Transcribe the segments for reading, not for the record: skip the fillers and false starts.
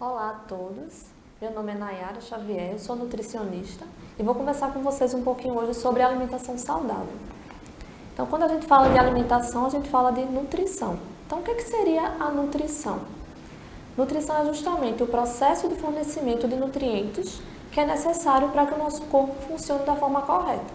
Olá a todos, meu nome é Nayara Xavier, eu sou nutricionista e vou conversar com vocês um pouquinho hoje sobre alimentação saudável. Então, quando a gente fala de alimentação, a gente fala de nutrição. Então, o que seria a nutrição? Nutrição é justamente o processo de fornecimento de nutrientes que é necessário para que o nosso corpo funcione da forma correta,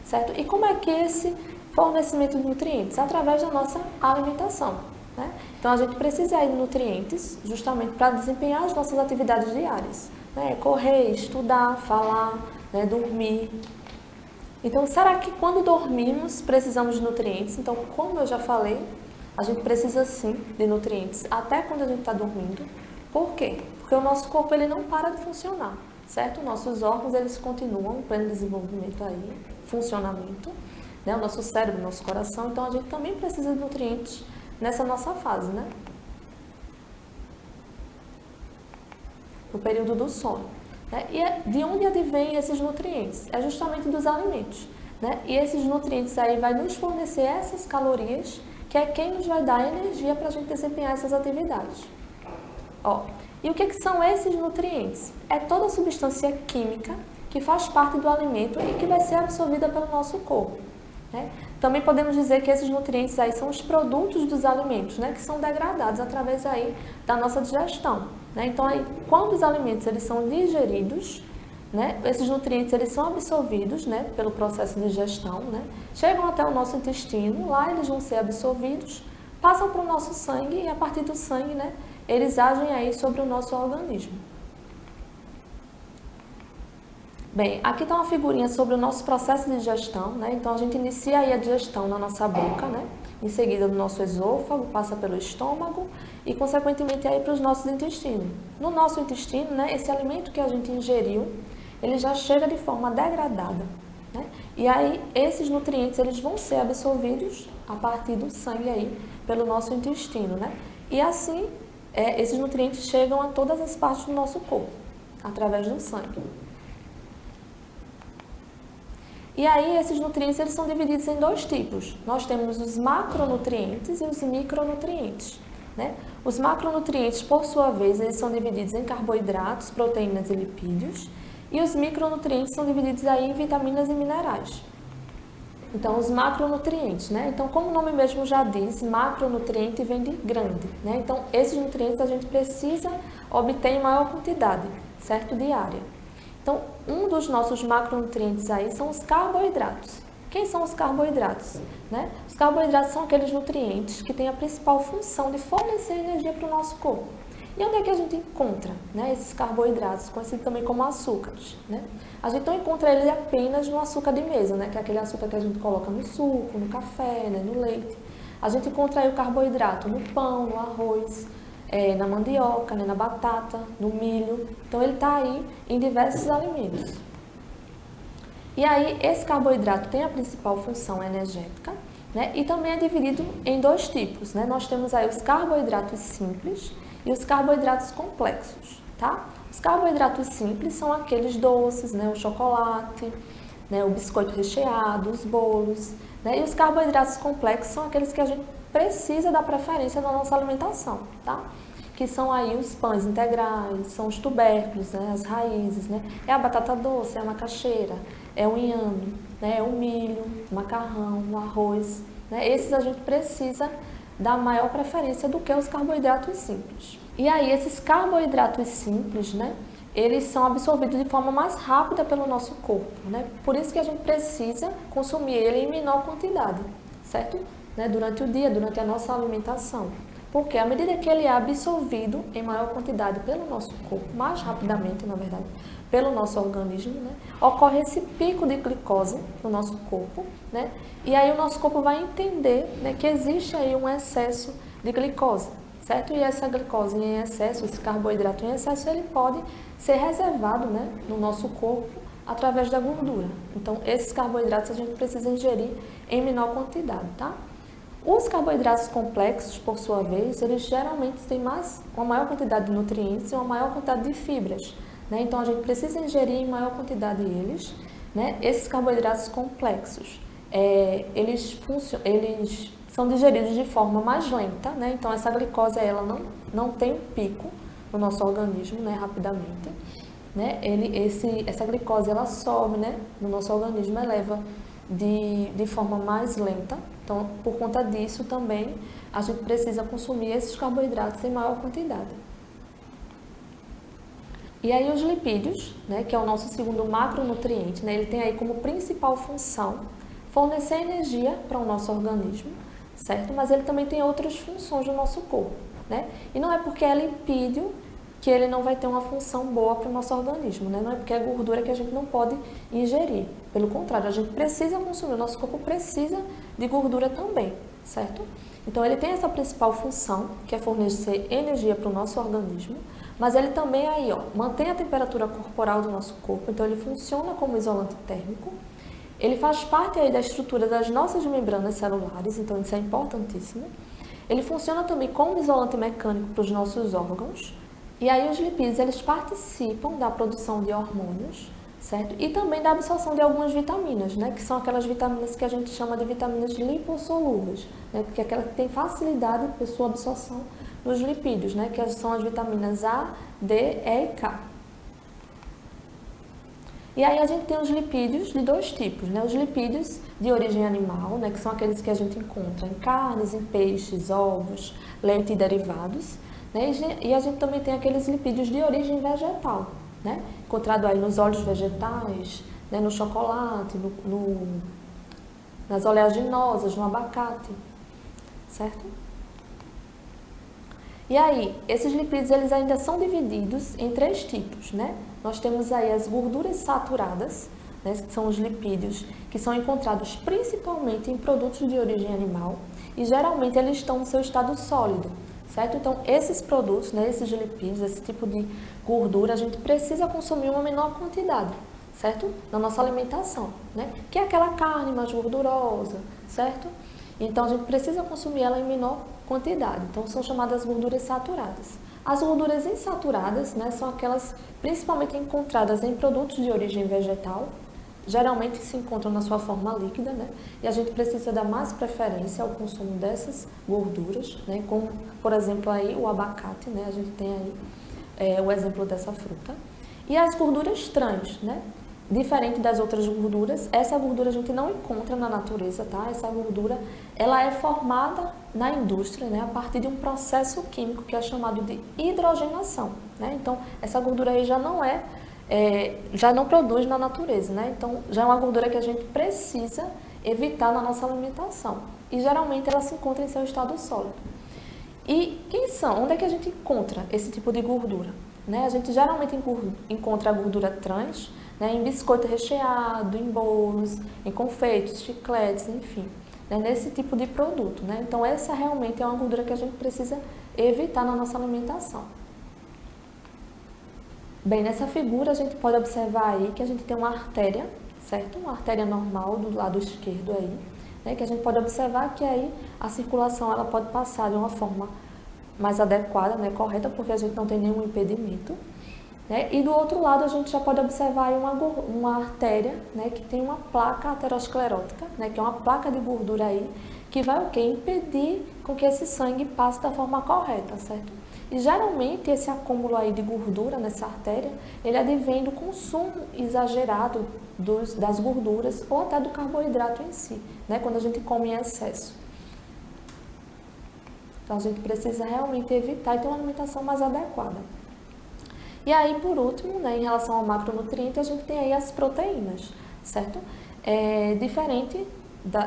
certo? E como é que esse fornecimento de nutrientes? Através da nossa alimentação, né? Então, a gente precisa de nutrientes justamente para desempenhar as nossas atividades diárias, né? Correr, estudar, falar, né? Dormir. Então, será que quando dormimos precisamos de nutrientes? Então, como eu já falei, a gente precisa sim de nutrientes até quando a gente está dormindo. Por quê? Porque o nosso corpo ele não para de funcionar, certo? Nossos órgãos eles continuam em pleno desenvolvimento aí, funcionamento, né? O nosso cérebro, o nosso coração. Então, a gente também precisa de nutrientes nessa nossa fase, né? No período do sono. E de onde advêm esses nutrientes? É justamente dos alimentos, né? E esses nutrientes aí vai nos fornecer essas calorias, que é quem nos vai dar energia para a gente desempenhar essas atividades. E o que são esses nutrientes? É toda a substância química que faz parte do alimento e que vai ser absorvida pelo nosso corpo, né? Também podemos dizer que esses nutrientes aí são os produtos dos alimentos, né? Que são degradados através aí da nossa digestão, né? Então, aí, quando os alimentos eles são digeridos, né? Esses nutrientes eles são absorvidos, né? Pelo processo de digestão, né? Chegam até o nosso intestino, lá eles vão ser absorvidos, passam para o nosso sangue e a partir do sangue, né? Eles agem aí sobre o nosso organismo. Bem, aqui está uma figurinha sobre o nosso processo de digestão, né? Então, a gente inicia aí a digestão na nossa boca, né? Em seguida, no nosso esôfago, passa pelo estômago e, consequentemente, aí para os nossos intestinos. No nosso intestino, né? Esse alimento que a gente ingeriu, ele já chega de forma degradada, né? E aí, esses nutrientes, eles vão ser absorvidos a partir do sangue aí, pelo nosso intestino, né? E assim, esses nutrientes chegam a todas as partes do nosso corpo, através do sangue. E aí, esses nutrientes eles são divididos em dois tipos. Nós temos os macronutrientes e os micronutrientes, né? Os macronutrientes, por sua vez, eles são divididos em carboidratos, proteínas e lipídios. E os micronutrientes são divididos aí em vitaminas e minerais. Então, os macronutrientes, né? Então, como o nome mesmo já diz, macronutriente vem de grande, né? Então, esses nutrientes a gente precisa obter em maior quantidade, certo? Diária. Então, um dos nossos macronutrientes aí são os carboidratos. Quem são os carboidratos? Né? Os carboidratos são aqueles nutrientes que têm a principal função de fornecer energia para o nosso corpo. E onde é que a gente encontra, né, esses carboidratos, conhecidos também como açúcares? Né? A gente não encontra ele apenas no açúcar de mesa, né, que é aquele açúcar que a gente coloca no suco, no café, né, no leite. A gente encontra aí o carboidrato no pão, no arroz, na mandioca, né, na batata, no milho. Então, ele está aí em diversos alimentos. E aí, esse carboidrato tem a principal função energética, né, e também é dividido em dois tipos, né? Nós temos aí os carboidratos simples e os carboidratos complexos, tá? Os carboidratos simples são aqueles doces, né, o chocolate, né, o biscoito recheado, os bolos, né? E os carboidratos complexos são aqueles que a gente precisa dar preferência na nossa alimentação, tá? Que são aí os pães integrais, são os tubérculos, né, as raízes, né? É a batata doce, é a macaxeira, é o inhame, né, é o milho, o macarrão, o arroz, né? Esses a gente precisa dar maior preferência do que os carboidratos simples. E aí esses carboidratos simples, né, eles são absorvidos de forma mais rápida pelo nosso corpo, né? Por isso que a gente precisa consumir ele em menor quantidade, certo? Né, durante o dia, durante a nossa alimentação. Porque à medida que ele é absorvido em maior quantidade pelo nosso corpo, mais rapidamente, na verdade, pelo nosso organismo, né, ocorre esse pico de glicose no nosso corpo, né, e aí o nosso corpo vai entender, né, que existe aí um excesso de glicose, certo? E essa glicose em excesso, esse carboidrato em excesso, ele pode ser reservado, né, no nosso corpo através da gordura. Então, esses carboidratos a gente precisa ingerir em menor quantidade, tá? Os carboidratos complexos, por sua vez, eles geralmente têm uma maior quantidade de nutrientes e uma maior quantidade de fibras, né? Então, a gente precisa ingerir em maior quantidade eles, né? Esses carboidratos complexos, eles são digeridos de forma mais lenta, né? Então, essa glicose ela não tem um pico no nosso organismo, né, rapidamente. Né? Essa glicose ela sobe, né, no nosso organismo, eleva de forma mais lenta. Então, por conta disso também, a gente precisa consumir esses carboidratos em maior quantidade. E aí os lipídios, né, que é o nosso segundo macronutriente, né, ele tem aí como principal função fornecer energia para o nosso organismo, certo? Mas ele também tem outras funções no nosso corpo, né? E não é porque é lipídio que ele não vai ter uma função boa para o nosso organismo, né? Não é porque é gordura que a gente não pode ingerir. Pelo contrário, a gente precisa consumir, o nosso corpo precisa de gordura também, certo? Então ele tem essa principal função, que é fornecer energia para o nosso organismo, mas ele também aí, ó, mantém a temperatura corporal do nosso corpo, então ele funciona como isolante térmico. Ele faz parte aí da estrutura das nossas membranas celulares, então isso é importantíssimo. Ele funciona também como isolante mecânico para os nossos órgãos. E aí os lipídios, eles participam da produção de hormônios, certo? E também da absorção de algumas vitaminas, né? Que são aquelas vitaminas que a gente chama de vitaminas lipossolúveis, né? Porque é aquela que tem facilidade para sua absorção dos lipídios, né? Que são as vitaminas A, D, E e K. E aí a gente tem os lipídios de dois tipos, né? Os lipídios de origem animal, né? Que são aqueles que a gente encontra em carnes, em peixes, ovos, leite e derivados. Né? E a gente também tem aqueles lipídios de origem vegetal, né? Encontrado aí nos óleos vegetais, né? No chocolate, nas oleaginosas, no abacate, certo? E aí, esses lipídios eles ainda são divididos em três tipos, né? Nós temos aí as gorduras saturadas, né? Que são os lipídios que são encontrados principalmente em produtos de origem animal e geralmente eles estão no seu estado sólido. Certo? Então, esses produtos, né, esses lipídios, esse tipo de gordura, a gente precisa consumir uma menor quantidade, certo? Na nossa alimentação, né? Que é aquela carne mais gordurosa, certo? Então, a gente precisa consumir ela em menor quantidade. Então, são chamadas gorduras saturadas. As gorduras insaturadas, né, são aquelas principalmente encontradas em produtos de origem vegetal, geralmente se encontram na sua forma líquida, né? E a gente precisa dar mais preferência ao consumo dessas gorduras, né? Como, por exemplo, aí o abacate, né? A gente tem aí o exemplo dessa fruta. E as gorduras trans, né? Diferente das outras gorduras, essa gordura a gente não encontra na natureza, tá? Essa gordura, ela é formada na indústria, né? A partir de um processo químico que é chamado de hidrogenação, né? Então, essa gordura aí já não produz na natureza, né? Então, já é uma gordura que a gente precisa evitar na nossa alimentação. E, geralmente, ela se encontra em seu estado sólido. E quem são? Onde é que a gente encontra esse tipo de gordura? Né? A gente geralmente encontra a gordura trans, né? Em biscoito recheado, em bolos, em confeitos, chicletes, enfim. Né? Nesse tipo de produto, né? Então, essa realmente é uma gordura que a gente precisa evitar na nossa alimentação. Bem, nessa figura a gente pode observar aí que a gente tem uma artéria, certo? Uma artéria normal do lado esquerdo aí, né? Que a gente pode observar que aí a circulação ela pode passar de uma forma mais adequada, né? Correta, porque a gente não tem nenhum impedimento, né? E do outro lado a gente já pode observar aí uma artéria, né? Que tem uma placa aterosclerótica, né? Que é uma placa de gordura aí, que vai o quê? Impedir com que esse sangue passe da forma correta, certo? E geralmente esse acúmulo aí de gordura nessa artéria, ele advém do consumo exagerado das gorduras ou até do carboidrato em si, né? Quando a gente come em excesso. Então a gente precisa realmente evitar e ter uma alimentação mais adequada. E aí, por último, né, em relação ao macronutriente, a gente tem aí as proteínas, certo? Diferente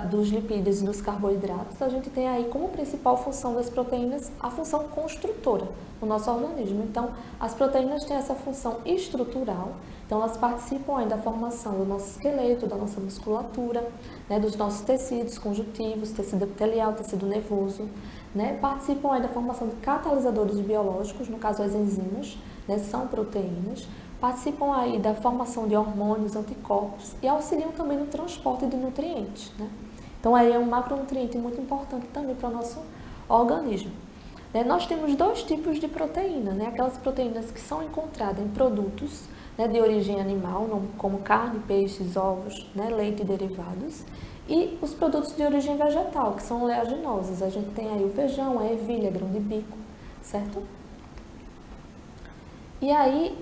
dos lipídios e dos carboidratos, a gente tem aí como principal função das proteínas a função construtora no nosso organismo. Então, as proteínas têm essa função estrutural, então elas participam aí da formação do nosso esqueleto, da nossa musculatura, né, dos nossos tecidos conjuntivos, tecido epitelial, tecido nervoso, né, participam aí da formação de catalisadores biológicos, no caso as enzimas, né, são proteínas, participam aí da formação de hormônios, anticorpos e auxiliam também no transporte de nutrientes, né? Então, aí é um macronutriente muito importante também para o nosso organismo. Nós temos dois tipos de proteína, né? Aquelas proteínas que são encontradas em produtos, né, de origem animal, como carne, peixes, ovos, né, leite e derivados, e os produtos de origem vegetal, que são oleaginosas. A gente tem aí o feijão, a ervilha, grão de bico, certo? E aí,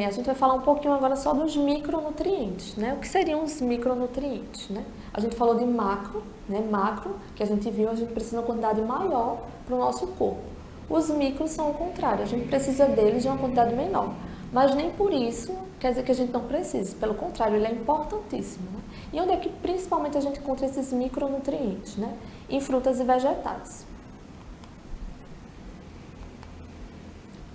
a gente vai falar um pouquinho agora só dos micronutrientes, né? O que seriam os micronutrientes, né? A gente falou de macro, né? Macro, que a gente viu, a gente precisa de uma quantidade maior para o nosso corpo. Os micros são o contrário, a gente precisa deles de uma quantidade menor. Mas nem por isso quer dizer que a gente não precisa, pelo contrário, ele é importantíssimo, né? E onde é que principalmente a gente encontra esses micronutrientes, né? Em frutas e vegetais.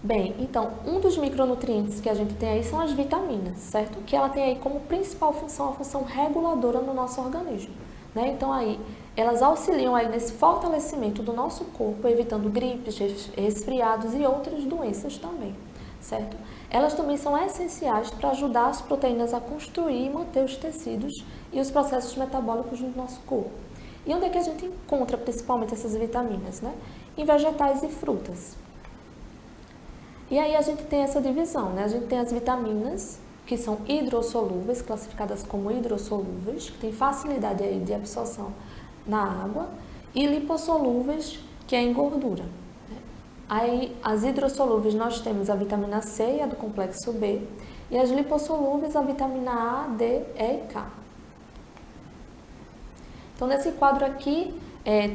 Bem, então, um dos micronutrientes que a gente tem aí são as vitaminas, certo? Que ela tem aí como principal função a função reguladora no nosso organismo, né? Então aí, elas auxiliam aí nesse fortalecimento do nosso corpo, evitando gripes, resfriados e outras doenças também, certo? Elas também são essenciais para ajudar as proteínas a construir e manter os tecidos e os processos metabólicos no nosso corpo. E onde é que a gente encontra principalmente essas vitaminas, né? Em vegetais e frutas. E aí a gente tem essa divisão, né? A gente tem as vitaminas, que são hidrossolúveis, classificadas como hidrossolúveis, que têm facilidade aí de absorção na água, e lipossolúveis, que é em gordura. Aí, as hidrossolúveis, nós temos a vitamina C e a do complexo B, e as lipossolúveis, a vitamina A, D, E e K. Então, nesse quadro aqui,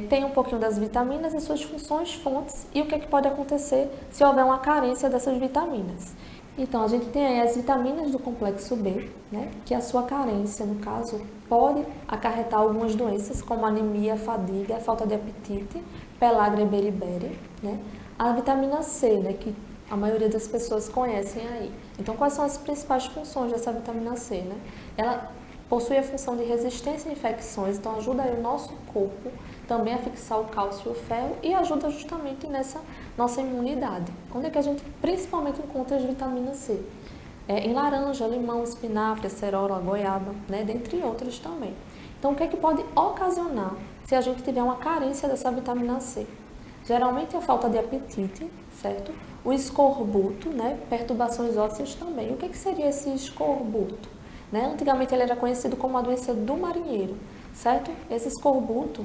tem um pouquinho das vitaminas e suas funções, fontes e o que pode acontecer se houver uma carência dessas vitaminas. Então, a gente tem aí as vitaminas do complexo B, né, que a sua carência, no caso, pode acarretar algumas doenças, como anemia, fadiga, falta de apetite, pellagra e beriberi, né? A vitamina C, né, que a maioria das pessoas conhecem aí. Então, quais são as principais funções dessa vitamina C, né? Ela possui a função de resistência a infecções, então ajuda aí o nosso corpo também a fixar o cálcio e o ferro e ajuda justamente nessa nossa imunidade. Onde é que a gente principalmente encontra as vitaminas C? Em laranja, limão, espinafre, acerola, goiaba, né, dentre outras também. Então, o que é que pode ocasionar se a gente tiver uma carência dessa vitamina C? Geralmente a falta de apetite, certo? O escorbuto, né, perturbações ósseas também. O que é que seria esse escorbuto? Né? Antigamente ele era conhecido como a doença do marinheiro, certo? Esse escorbuto,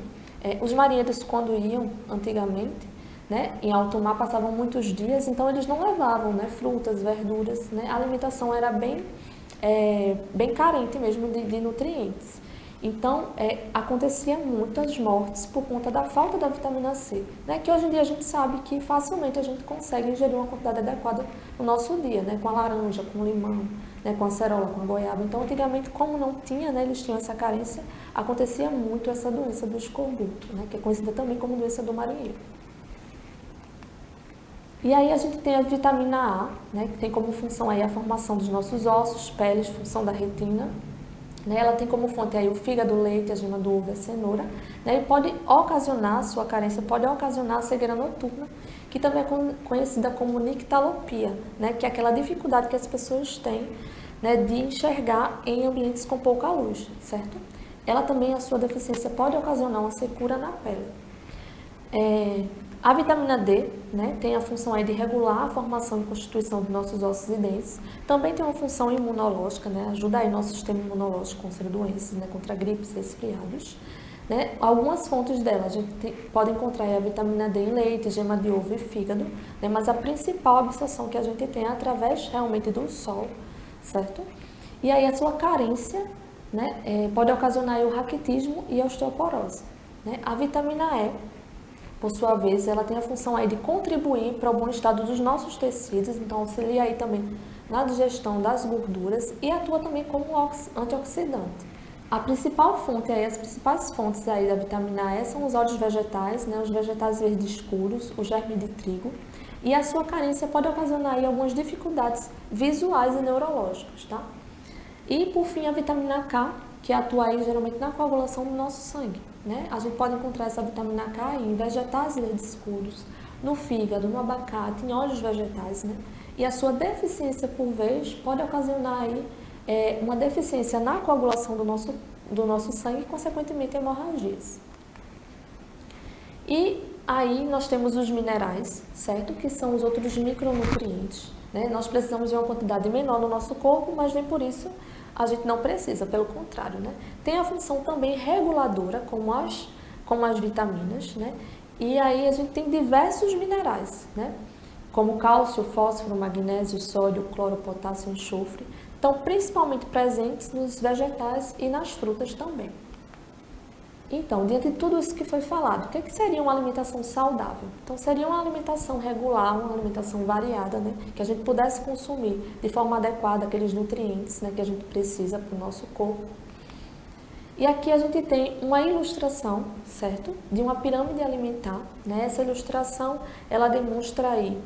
os marinheiros quando iam antigamente, né, em alto mar passavam muitos dias, então eles não levavam, né, frutas, verduras, né? A alimentação era bem carente mesmo de nutrientes. Então, acontecia muitas mortes por conta da falta da vitamina C, né? Que hoje em dia a gente sabe que facilmente a gente consegue ingerir uma quantidade adequada no nosso dia, né? Com a laranja, com o limão, né? Com a acerola, com a goiaba. Então, antigamente, como não tinha, né? Eles tinham essa carência, acontecia muito essa doença do escorbuto, né? Que é conhecida também como doença do marinheiro. E aí a gente tem a vitamina A, né? Que tem como função aí a formação dos nossos ossos, peles, função da retina. Ela tem como fonte aí o fígado, o leite, a gema do ovo e a cenoura, né? E pode ocasionar, sua carência pode ocasionar a cegueira noturna, que também é conhecida como nictalopia, né? Que é aquela dificuldade que as pessoas têm, né, de enxergar em ambientes com pouca luz, certo? Ela também, a sua deficiência pode ocasionar uma secura na pele. A vitamina D, né, tem a função aí de regular a formação e constituição dos nossos ossos e dentes. Também tem uma função imunológica, né, ajuda aí nosso sistema imunológico contra doenças, né, contra gripes e resfriados. Né? Algumas fontes dela, a gente pode encontrar aí a vitamina D em leite, gema de ovo e fígado, né, mas a principal absorção que a gente tem é através realmente do sol, certo? E aí a sua carência, né, pode ocasionar aí o raquitismo e a osteoporose. Né? A vitamina E, por sua vez, ela tem a função aí de contribuir para o bom estado dos nossos tecidos, então auxilia aí também na digestão das gorduras e atua também como antioxidante. A principal fonte aí, as principais fontes aí da vitamina E são os óleos vegetais, né, os vegetais verdes escuros, o germe de trigo, e a sua carência pode ocasionar aí algumas dificuldades visuais e neurológicas, tá? E por fim a vitamina K, que atua aí geralmente na coagulação do nosso sangue. Né? A gente pode encontrar essa vitamina K em vegetais verdes escuros, no fígado, no abacate, em óleos vegetais, né? E a sua deficiência, por vez, pode ocasionar aí, uma deficiência na coagulação do nosso sangue e, consequentemente, hemorragias. E aí nós temos os minerais, certo? Que são os outros micronutrientes. Né? Nós precisamos de uma quantidade menor no nosso corpo, mas nem por isso a gente não precisa, pelo contrário, né? Tem a função também reguladora, como as vitaminas, né? E aí a gente tem diversos minerais, né? como cálcio, fósforo, magnésio, sódio, cloro, potássio, enxofre, estão principalmente presentes nos vegetais e nas frutas também. Então, diante de tudo isso que foi falado, o que seria uma alimentação saudável? Então, seria uma alimentação regular, uma alimentação variada, né? Que a gente pudesse consumir de forma adequada aqueles nutrientes, né, que a gente precisa para o nosso corpo. E aqui a gente tem uma ilustração, certo? De uma pirâmide alimentar, né? Essa ilustração, ela demonstra aí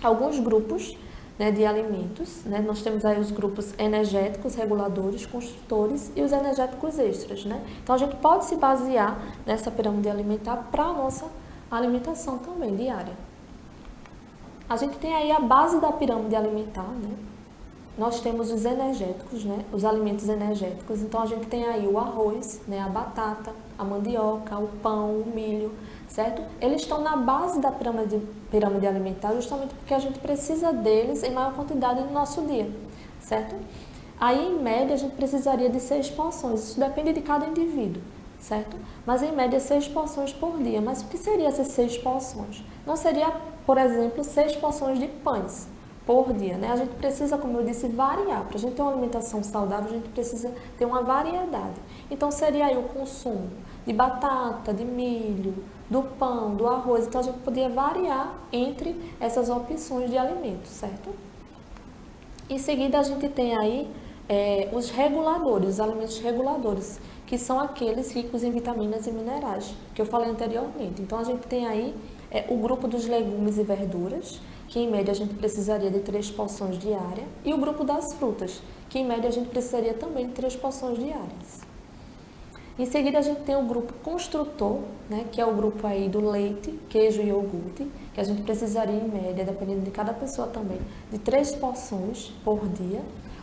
alguns grupos, né, de alimentos, né? Nós temos aí os grupos energéticos, reguladores, construtores e os energéticos extras, né? Então a gente pode se basear nessa pirâmide alimentar para a nossa alimentação também diária. A gente tem aí a base da pirâmide alimentar, né? Nós temos os energéticos, né? Os alimentos energéticos. Então a gente tem aí o arroz, né? A batata, a mandioca, o pão, o milho, certo? Eles estão na base da pirâmide alimentar justamente porque a gente precisa deles em maior quantidade no nosso dia, certo? Aí, em média, a gente precisaria de 6 porções. Isso depende de cada indivíduo, certo? Mas, em média, 6 porções por dia. Mas o que seria essas 6 porções? Não seria, por exemplo, 6 porções de pães por dia, né? A gente precisa, como eu disse, variar. Para a gente ter uma alimentação saudável, a gente precisa ter uma variedade. Então, seria aí o consumo de batata, de milho, do pão, do arroz. Então, a gente poderia variar entre essas opções de alimentos, certo? Em seguida, a gente tem aí os reguladores, os alimentos reguladores, que são aqueles ricos em vitaminas e minerais, que eu falei anteriormente. Então, a gente tem aí o grupo dos legumes e verduras, que em média a gente precisaria de 3 porções diárias, e o grupo das frutas, que em média a gente precisaria também de 3 porções diárias. Em seguida a gente tem o grupo construtor, né, que é o grupo aí do leite, queijo e iogurte, que a gente precisaria em média, dependendo de cada pessoa também, de 3 porções por dia.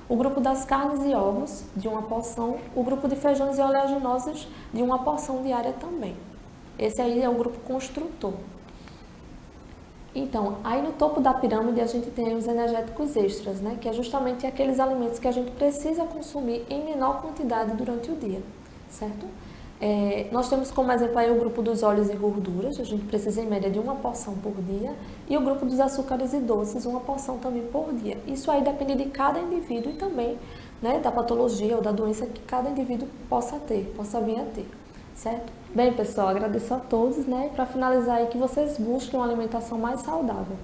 O grupo das carnes e ovos, de 1 porção. O grupo de feijões e oleaginosos, de 1 porção diária também. Esse aí é o grupo construtor. Então, aí no topo da pirâmide a gente tem os energéticos extras, né? Que é justamente aqueles alimentos que a gente precisa consumir em menor quantidade durante o dia, certo? Nós temos como exemplo aí o grupo dos óleos e gorduras, a gente precisa em média de 1 porção por dia, e o grupo dos açúcares e doces, 1 porção também por dia. Isso aí depende de cada indivíduo e também, né, da patologia ou da doença que cada indivíduo possa vir a ter, certo? Bem, pessoal, agradeço a todos, né? Para finalizar aí, que vocês busquem uma alimentação mais saudável.